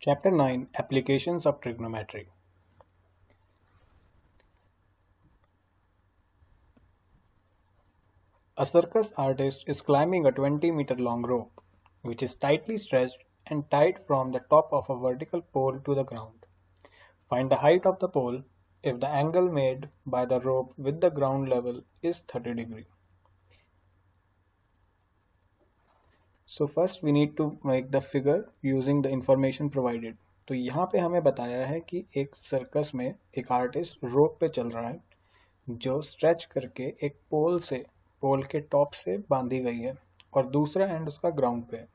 Chapter 9 Applications of Trigonometry. A circus artist is climbing a 20-meter long rope, which is tightly stretched and tied from the top of a vertical pole to the ground. Find the height of the pole if the angle made by the rope with the ground level is 30 degrees. So first we need to make the figure using the information provided. तो यहाँ पे हमें बताया है कि एक circus में एक आर्टिस्ट रोप पे चल रहा है जो स्ट्रेच करके एक पोल के टॉप से बांधी गई है और दूसरा एंड उसका ग्राउंड पे है।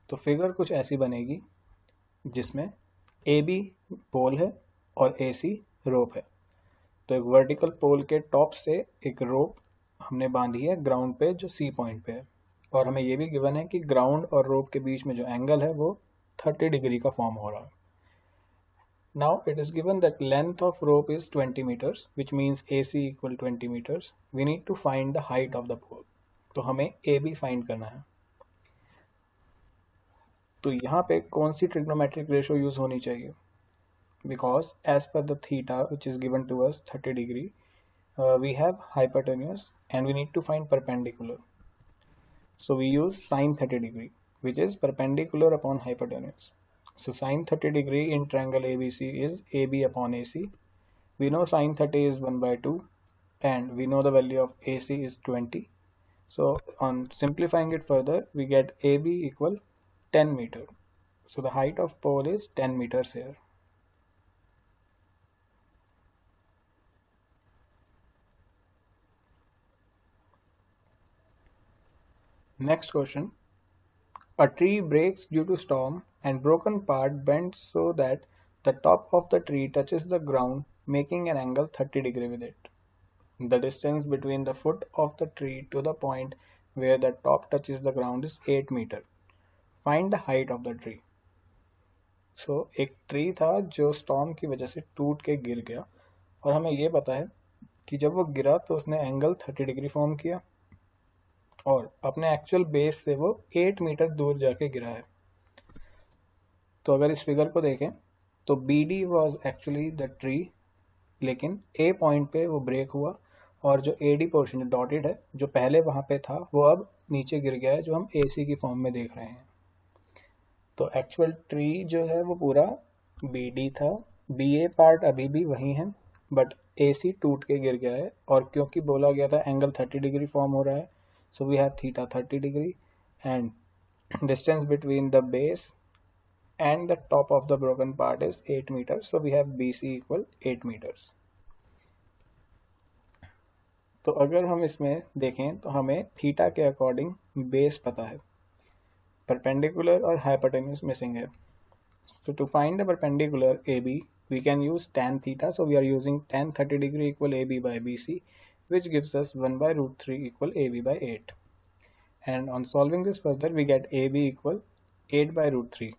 तो फिगर कुछ ऐसी बनेगी जिसमें ए बी पोल है और ए सी रोप है। तो एक वर्टिकल पोल के टॉप से एक रोप हमने बांधी है ग्राउंड पे जो सी पॉइंट पे है और हमें ये भी गिवन है कि ग्राउंड और रोप के बीच में जो एंगल है वो 30 डिग्री का फॉर्म हो रहा है। Now it is given that length of rope is 20 meters, which means AC equal 20 meters. We need to find the height of the pole. तो हमें AB find करना है। तो यहाँ पे कौन सी trigonometric ratio use होनी चाहिए? Because as per the theta which is given to us 30 degree, we have hypotenuse and we need to find perpendicular. So we use sin 30 degree, which is perpendicular upon hypotenuse. So sin 30 degree in triangle ABC is AB upon AC. We know sin 30 is 1 by 2 and we know the value of AC is 20. So on simplifying it further, we get AB equal 10 meter. So the height of pole is 10 meters here. Next question. A tree breaks due to storm and broken part bends so that the top of the tree touches the ground, making an angle 30 degree with it. The distance between the foot of the tree to the point where the top touches the ground is 8 meter. Find the height of the tree. So एक tree था जो storm की वजह से टूट के गिर गया और हमें ये पता है कि जब वो गिरा तो उसने एंगल 30 डिग्री फॉर्म किया और अपने एक्चुअल बेस से वो 8 मीटर दूर जाके गिरा है। तो अगर इस फिगर को देखें तो BD was actually the tree, लेकिन A पॉइंट पे वो ब्रेक हुआ और जो AD पोर्शन जो डॉटेड है जो पहले वहां पे था वो अब नीचे गिर गया है जो हम AC की फॉर्म में देख रहे हैं। तो एक्चुअल ट्री जो है वो पूरा BD था, BA पार्ट अभी भी वही है बट AC टूट के गिर गया है और क्योंकि बोला गया था एंगल 30 डिग्री फॉर्म हो रहा है so we have theta 30 degree and distance between the base and the top of the broken part is 8 meters, so we have BC equal 8 meters. तो अगर हम इसमें देखें तो हमें थीटा के अकॉर्डिंग बेस पता है, परपेंडिकुलर और हाइपोटेन्यूज मिसिंग है। So to find the perpendicular AB we can use tan theta, so we are using tan 30 degree equal AB by BC, which gives us 1 by root 3 equal AB by 8, and on solving this further we get AB equal 8 by root 3.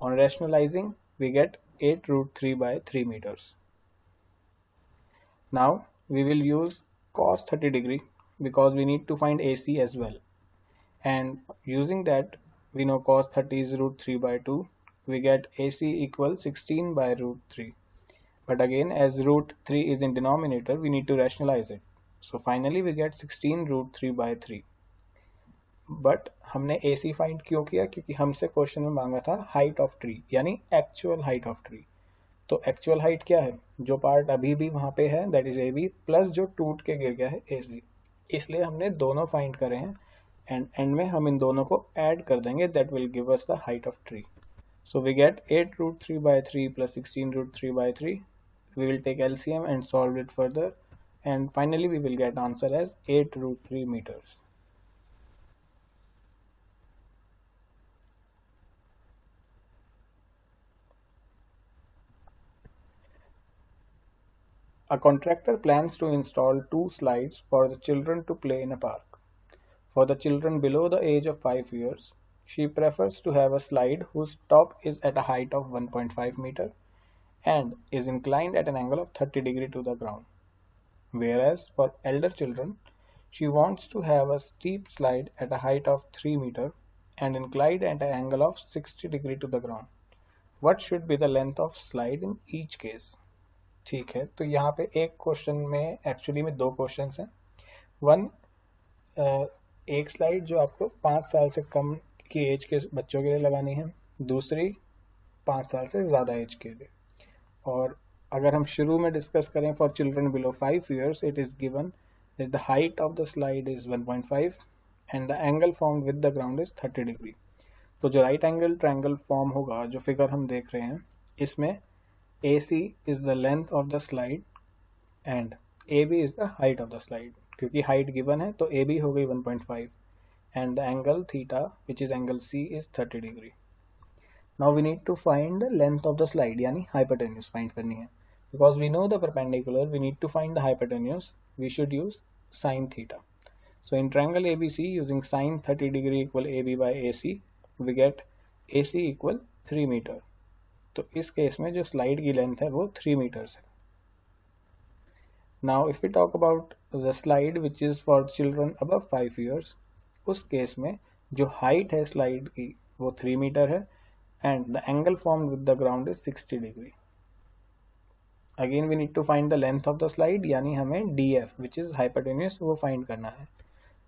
On rationalizing, we get 8 root 3 by 3 meters. Now we will use cos 30 degree because we need to find AC as well. And using that, we know cos 30 is root 3 by 2. We get AC equal 16 by root 3. But again, as root 3 is in denominator, we need to rationalize it. So finally we get 16 root 3 by 3. But हमने AC find क्यों किया? क्योंकि हमसे question में मांगा था height of tree यानी actual height of tree. तो एक्चुअल हाइट क्या है? जो पार्ट अभी भी वहां पे है दैट इज AB प्लस जो टूट के गिर गया है AC, इसलिए हमने दोनों फाइंड करे हैं एंड एंड में हम इन दोनों को ऐड कर देंगे that will give us the height of tree. So we get 8 root 3 by 3 plus 16 root 3 by 3. We will take LCM and solve it further and finally we will get answer as 8 root 3 meters. A contractor plans to install 2 slides for the children to play in a park. For the children below the age of 5 years, she prefers to have a slide whose top is at a height of 1.5 meter and is inclined at an angle of 30 degree to the ground. Whereas for elder children, she wants to have a steep slide at a height of 3 meter and inclined at an angle of 60 degree to the ground. What should be the length of slide in each case? ठीक है, तो यहाँ पे एक question में actually में दो questions हैं. वन, एक स्लाइड जो आपको 5 साल से कम की एज के बच्चों के लिए लगानी है, दूसरी 5 साल से ज़्यादा एज के लिए. और अगर हम शुरू में डिस्कस करें for children below 5 years, it is given that the height of the slide is 1.5 and the angle formed with the ground is 30 degree. तो जो राइट एंगल ट्रायंगल फॉर्म होगा, जो फिगर हम देख रहे हैं, इसमें AC is the length of the slide and AB is the height of the slide. क्योंकि height given है तो AB हो गई 1.5 and the angle theta, which is angle C, is 30 degree. Now we need to find the length of the slide, यानी hypotenuse find करनी है. Because we know the perpendicular, we need to find the hypotenuse. We should use sin theta. So in triangle ABC, using sin 30 degree equal AB by AC, we get AC equal 3 meter. तो इस case में जो slide की length है वो 3 meters है. Now if we talk about the slide which is for children above 5 years, उस case में जो हाइट है स्लाइड की वो 3 मीटर है and the angle formed with the ground is 60 degree. Again we need to find the length of the slide, यानी हमें DF which is hypotenuse वो फाइंड करना है.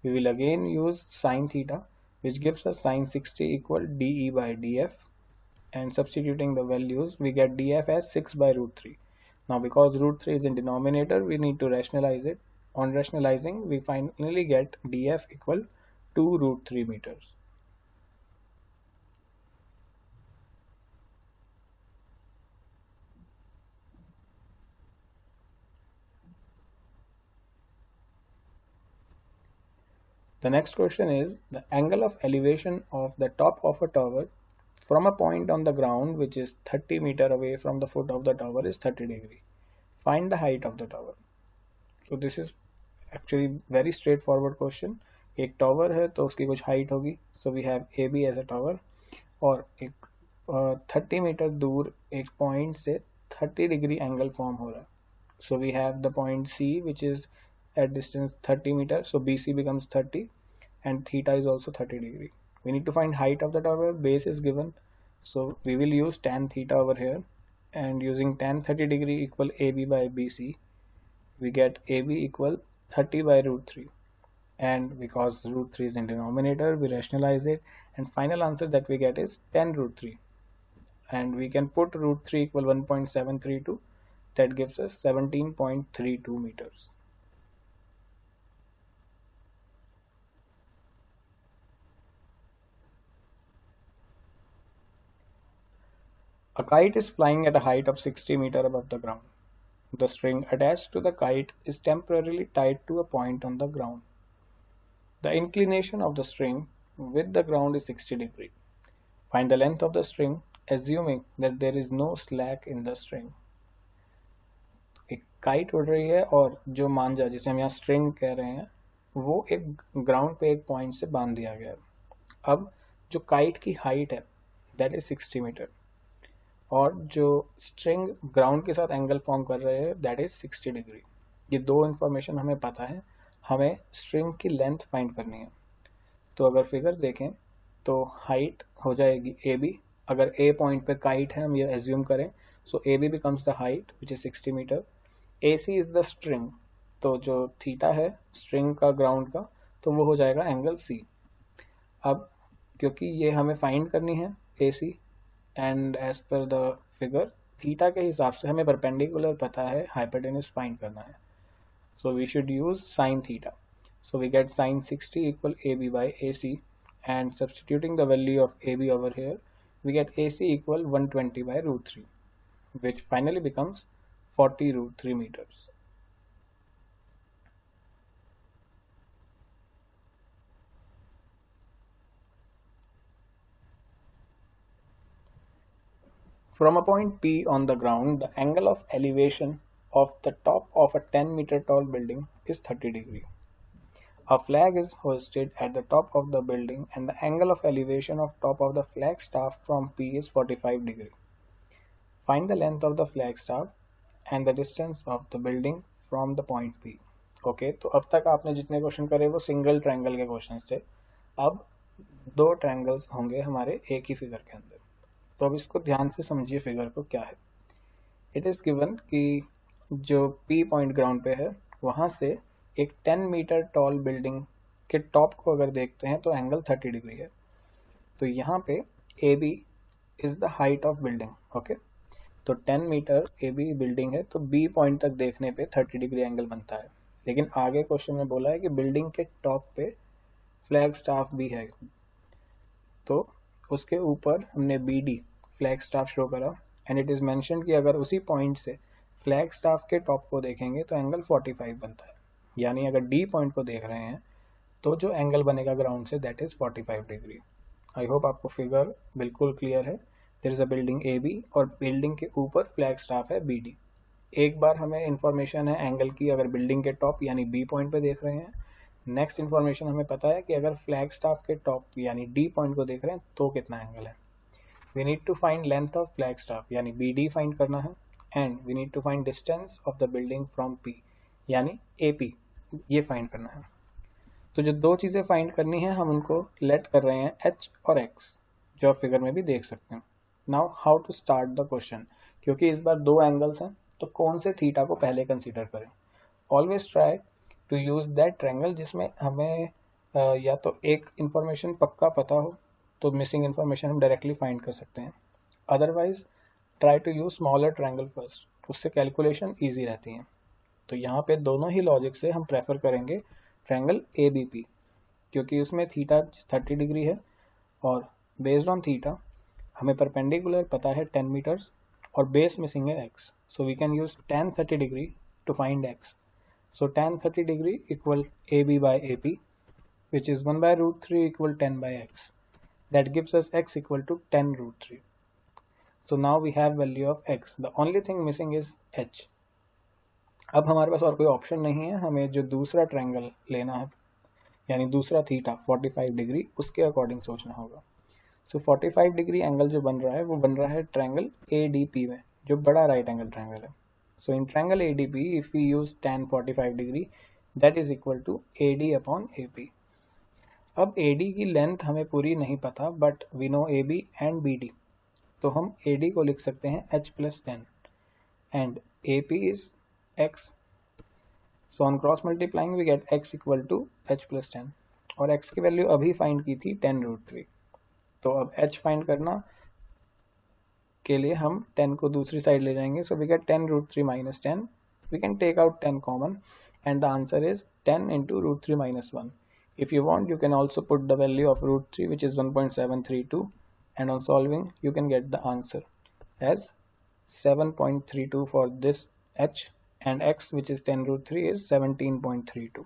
We will again use sine theta which gives us sine 60 equal DE by DF, and substituting the values we get DF as 6 by root 3. Now because root 3 is in denominator, we need to rationalize it. On rationalizing, we finally get DF equal 2 root 3 meters. The next question is the angle of elevation of the top of a tower from a point on the ground which is 30 meter away from the foot of the tower is 30 degree. Find the height of the tower. So this is actually very straightforward question. एक tower है तो उसकी कुछ height होगी. So we have AB as a tower और एक 30 metre दूर एक पॉइंट से 30 डिग्री एंगल फॉर्म हो रहा है. So we have the point C which is at distance 30 meter. So BC becomes 30 and theta is also 30 degree. We need to find height of the tower. Base is given, so we will use tan theta over here, and using tan 30 degree equal AB by BC, we get AB equal 30 by root 3, and because root 3 is in denominator, we rationalize it, and final answer that we get is 10 root 3, and we can put root 3 equal 1.732. That gives us 17.32 meters. A kite is flying at a height of 60 meters above the ground. The string attached to the kite is temporarily tied to a point on the ground. The inclination of the string with the ground is 60 degree. Find the length of the string assuming that there is no slack in the string. एक kite उड़ रही है और जो मांझा जिसे हम यहाँ string कह रहे हैं वो एक ग्राउंड पे एक पॉइंट से बांध दिया गया. अब जो काइट की हाइट है दैट इज 60 मीटर और जो स्ट्रिंग ग्राउंड के साथ एंगल फॉर्म कर रहे हैं दैट इज 60 डिग्री. ये दो इंफॉर्मेशन हमें पता है, हमें स्ट्रिंग की लेंथ फाइंड करनी है. तो अगर फिगर देखें तो हाइट हो जाएगी AB. अगर A पॉइंट पे काइट है हम ये एज्यूम करें, so AB becomes the height which is 60 meter. AC is the string, तो जो थीटा है स्ट्रिंग का ग्राउंड का तो वो हो जाएगा एंगल C. अब क्योंकि ये हमें फाइंड करनी है AC and as per the figure theta के हिसाब से हमें परपेंडिकुलर पता है, हाइपोटेन्यूज फाइंड करना है. So we should use sine theta. So we get sine 60 equal AB by AC, and substituting the value of AB over here we get AC equal 120 by root 3, which finally becomes 40 root 3 meters. From a point P on the ground, the angle of elevation of the top of a 10-meter tall building is 30 degree. A flag is hoisted at the top of the building and the angle of elevation of top of the flag staff from P is 45 degree. Find the length of the flag staff and the distance of the building from the point P. Okay, तो अब तक आपने जितने question करे वो single triangle के question थे. अब दो ट्रायंगल्स होंगे हमारे एक ही फिगर के अंदर। तो अब इसको ध्यान से समझिए फिगर को क्या है। इट इज गिवन कि जो पी पॉइंट ग्राउंड पे है वहां से एक 10 मीटर टॉल बिल्डिंग के टॉप को अगर देखते हैं तो एंगल 30 डिग्री है। तो यहाँ पे A B is the height of building. Okay, तो 10 मीटर ए बी बिल्डिंग है तो बी पॉइंट तक देखने पे 30 डिग्री एंगल बनता है। लेकिन आगे क्वेश्चन में बोला है कि बिल्डिंग के टॉप पे फ्लैग स्टाफ भी है, तो उसके ऊपर हमने B D flag staff show करा एंड इट इज मेंशन कि अगर उसी पॉइंट से फ्लैग स्टाफ के टॉप को देखेंगे तो एंगल 45 बनता है। यानी अगर डी पॉइंट को देख रहे हैं तो जो एंगल बनेगा ग्राउंड से that is 45 degree. I hope आपको फिगर बिल्कुल क्लियर है। There is a building A B और बिल्डिंग के ऊपर फ्लैग स्टाफ है बी डी। एक बार हमें इंफॉर्मेशन है एंगल की अगर बिल्डिंग के टॉप यानी बी पॉइंट पे देख रहे हैं। नेक्स्ट इन्फॉर्मेशन हमें पता है कि अगर फ्लैग स्टाफ के टॉप यानी डी पॉइंट को देख रहे हैं तो कितना एंगल है। We need to find length of flag staff यानी बी डी फाइंड करना है and we need to find distance of the building from P यानी ए पी, ये फाइंड करना है। तो जो दो चीजें फाइंड करनी है हम उनको लेट कर रहे हैं एच और एक्स, जो आप फिगर में भी देख सकते हैं। Now how to start the question, क्योंकि इस बार दो एंगल्स हैं तो कौन से थीटा को पहले कंसीडर करें। Always try to use that triangle जिसमें हमें या तो एक इंफॉर्मेशन पक्का पता हो तो मिसिंग इंफॉर्मेशन हम डायरेक्टली फाइंड कर सकते हैं। Otherwise try to use smaller triangle first, उससे कैलकुलेशन ईजी रहती है। तो यहाँ पे दोनों ही लॉजिक से हम प्रेफर करेंगे ट्रायंगल ए बी पी, क्योंकि उसमें थीटा 30 डिग्री है और बेस्ड ऑन थीटा हमें परपेंडिकुलर पता है 10 मीटर्स और बेस मिसिंग है x, so we can use tan 30 degree to find x. So tan 30 degree equal AB by AP, which is 1 by root 3 equal 10 by x. That gives us x equal to 10 root 3. So now we have value of x. The only thing missing is h. अब हमारे पास और कोई option नहीं है, हमें जो दूसरा triangle लेना है यानी दूसरा थीटा 45 डिग्री उसके अकॉर्डिंग सोचना होगा। सो 45 डिग्री एंगल जो बन रहा है वो बन रहा है ट्रायंगल ADP में, जो बड़ा राइट एंगल ट्रायंगल है। So in triangle ADP if we use tan 45 degree that is equal to AD upon AP। अब AD की लेंथ हमें पूरी नहीं पता but we know AB and BD, तो हम AD को लिख सकते हैं h plus 10 and AP is x। So on cross multiplying we get x equal to h plus 10 और x की वैल्यू अभी फाइंड की थी 10 रूट 3। तो अब h फाइंड करना के लिए हम 10 को दूसरी साइड ले जाएंगे, so we get 10 root 3 minus 10। We can take out 10 common and the answer is 10 into root 3 minus 1. If you want you can also put the value of root 3 which is 1.732 and on solving you can get the answer as 7.32 for this h and x which is 10 root 3 is 17.32.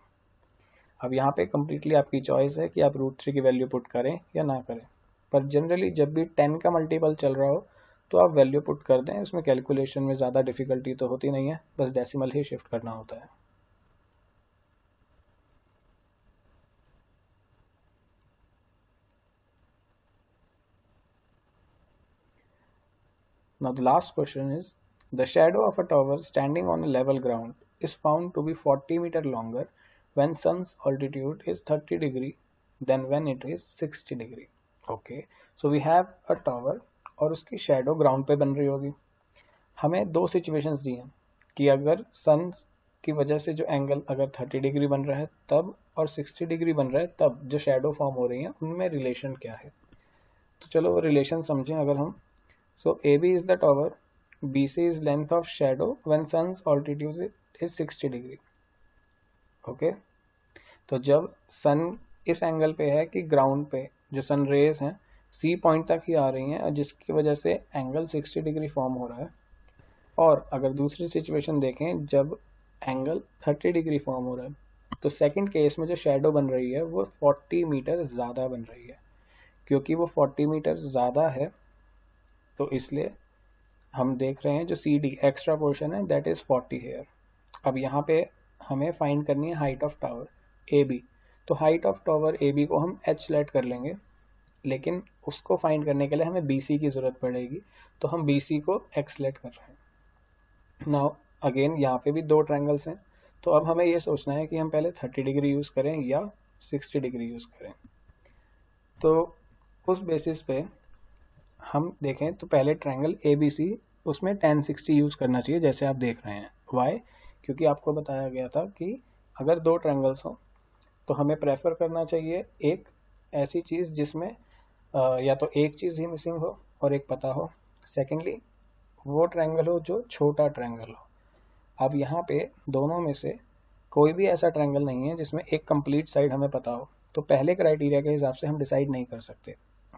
अब यहाँ पे completely आपकी choice है कि आप root 3 की value put करें या ना करें, पर जनरली जब भी 10 का मल्टीपल चल रहा हो तो आप वैल्यू पुट कर दें, उसमें कैलकुलेशन में ज़्यादा डिफिकल्टी तो होती नहीं है, बस डेसिमल ही शिफ्ट करना होता है। Now the last question is, the shadow of a tower standing on a level ground is found to be 40 meter longer when sun's altitude is 30 degree than when it is 60 degree. Okay, so we have a tower और उसकी shadow ground पे बन रही होगी। हमें दो situations दी हैं कि अगर सन की वजह से जो एंगल अगर 30 डिग्री बन रहा है तब और 60 डिग्री बन रहा है तब जो शेडो फॉर्म हो रही है उनमें रिलेशन क्या है। तो चलो वो रिलेशन समझें। अगर हम so A B is the tower, B C is length of shadow when sun's altitude is 60 degree. Okay, तो जब सन इस एंगल पे है कि ग्राउंड पे जो सन रेज हैं सी पॉइंट तक ही आ रही हैं जिसकी वजह से एंगल 60 डिग्री फॉर्म हो रहा है, और अगर दूसरी सिचुएशन देखें जब एंगल 30 डिग्री फॉर्म हो रहा है तो सेकंड केस में जो शेडो बन रही है वो 40 मीटर ज़्यादा बन रही है। क्योंकि वो 40 मीटर ज़्यादा है तो इसलिए हम देख रहे हैं जो सी डी एक्स्ट्रा पोर्शन है दैट इज़ 40 हेयर। अब यहाँ पे हमें फाइंड करनी है height of tower A B, तो height of tower A B को हम एच लेट कर लेंगे, लेकिन उसको फाइंड करने के लिए हमें बी सी की ज़रूरत पड़ेगी, तो हम बी सी को एक्स लेट कर रहे हैं। नाउ अगेन यहाँ पे भी दो ट्रायंगल्स हैं, तो अब हमें ये सोचना है कि हम पहले 30 डिग्री यूज़ करें या 60 डिग्री यूज़ करें। तो उस बेसिस पे हम देखें तो पहले ट्रायंगल ए बी सी उसमें 1060 यूज़ करना चाहिए, जैसे आप देख रहे हैं। वाई? क्योंकि आपको बताया गया था कि अगर दो ट्रायंगल्स हो तो हमें प्रेफर करना चाहिए एक ऐसी चीज़ जिसमें या तो एक चीज़ ही मिसिंग हो और एक पता हो। सेकेंडली, वो ट्रायंगल हो जो छोटा ट्रायंगल हो। अब यहाँ पे दोनों में से कोई भी ऐसा ट्रायंगल नहीं है जिसमें एक कंप्लीट साइड हमें पता हो, तो पहले क्राइटेरिया के हिसाब से हम डिसाइड नहीं कर सकते।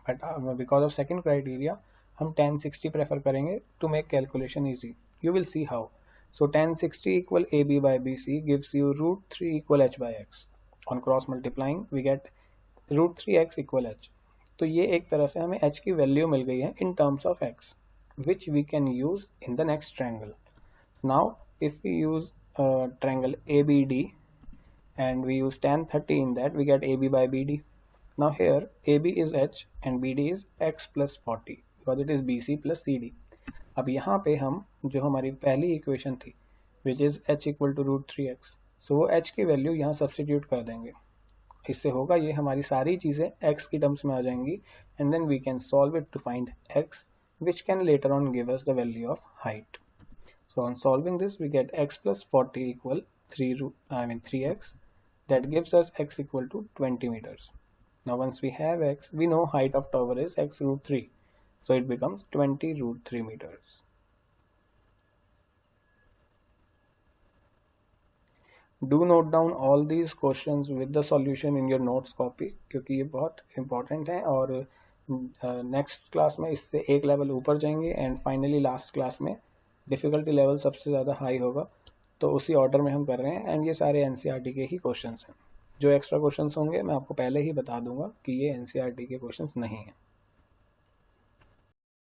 But because of second criteria हम 1060 प्रेफर करेंगे to make calculation easy. You will see how. So 1060 equal A B by B C gives you √3 equal h by x। On cross multiplying we get √3x equal h। तो ये एक तरह से हमें h की value मिल गई है in terms of x, which we can use in the next triangle. Now if we use triangle ABD and we use tan 30 in that, we get AB by BD. Now here AB is h and BD is x plus 40 because it is BC plus CD. अब यहाँ पे हम जो हमारी पहली equation थी which is h equal to √3x, so वो h की वैल्यू यहाँ सब्सटीट्यूट कर देंगे। इससे होगा ये हमारी सारी चीज़ें x की टर्म्स में आ जाएंगी and then we can solve it to find x, which can later on give us the value of height. So on solving this, we get x plus 40 equal 3x. That gives us x equal to 20 meters. Now once we have x, we know height of tower is x √3. So it becomes 20 √3 meters. Do note down all these questions with the solution in your notes copy, क्योंकि ये बहुत important है और next class में इससे एक level ऊपर जाएंगे एंड फाइनली लास्ट क्लास में डिफ़िकल्टी लेवल सबसे ज़्यादा हाई होगा। तो उसी ऑर्डर में हम कर रहे हैं एंड ये सारे एनसीईआरटी के ही क्वेश्चंस हैं। जो एक्स्ट्रा क्वेश्चंस होंगे मैं आपको पहले ही बता दूंगा कि ये एनसीईआरटी के क्वेश्चंस नहीं हैं।